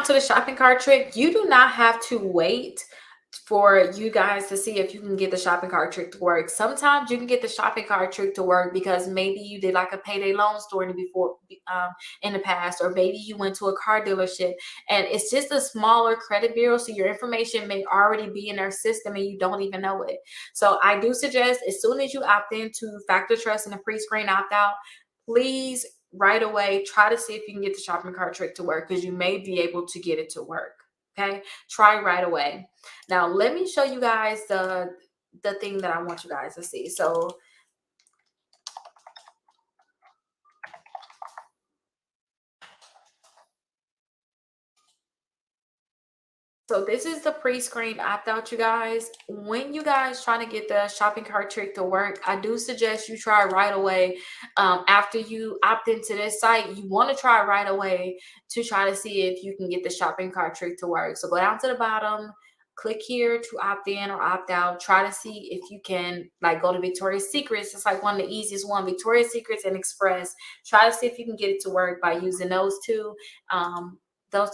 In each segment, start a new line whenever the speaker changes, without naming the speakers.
to the shopping cart trick, you do not have to wait for you guys to see if you can get the shopping cart trick to work. Sometimes you can get the shopping cart trick to work because maybe you did like a payday loan store um, in the past, or maybe you went to a car dealership and it's just a smaller credit bureau, so your information may already be in their system and you don't even know it. So I do suggest, as soon as you opt into Factor Trust and a pre-screen opt out, please right away try to see if you can get the shopping cart trick to work, because you may be able to get it to work. Okay, try right away. Now let me show you guys the thing that I want you guys to see. So this is the pre-screen opt-out, you guys. When you guys trying to get the shopping cart trick to work, I do suggest you try right away. After you opt into this site, you want to try right away to try to see if you can get the shopping cart trick to work. So go down to the bottom, click here to opt in or opt out. Try to see if you can, like, go to Victoria's Secrets. It's like one of the easiest one, Victoria's Secrets and Express. Try to see if you can get it to work by using those two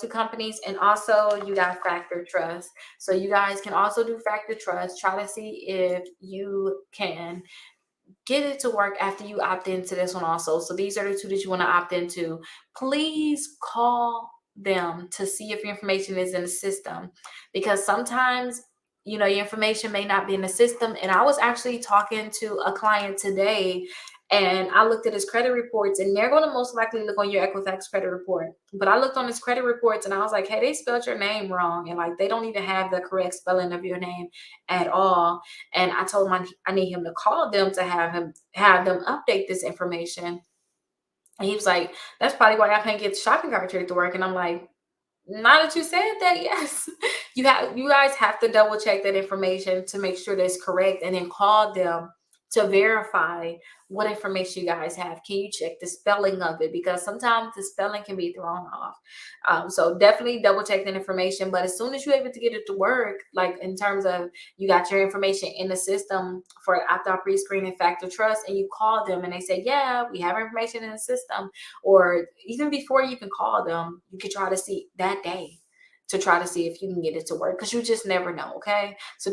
companies. And also you got Factor Trust, so you guys can also do Factor Trust. Try to see if you can get it to work after you opt into this one also. So these are the two that you want to opt into. Please call them to see if your information is in the system, because sometimes, you know, your information may not be in the system. And I was actually talking to a client today, and I looked at his credit reports, and they're going to most likely look on your Equifax credit report. But I looked on his credit reports and I was like, hey, they spelled your name wrong. And like, they don't even have the correct spelling of your name at all. And I told him I need him to call them to have them update this information. And he was like, that's probably why I can't get the shopping cart trick to work. And I'm like, now that you said that, yes. You guys have to double check that information to make sure that's correct, and then call them to verify what information you guys have. Can you check the spelling of it? Because sometimes the spelling can be thrown off. So definitely double check that information. But as soon as you're able to get it to work, like in terms of you got your information in the system for opt-out pre-screen and Factor Trust, and you call them and they say, yeah, we have information in the system, or even before you can call them, you can try to see that day to try to see if you can get it to work, because you just never know. Okay, so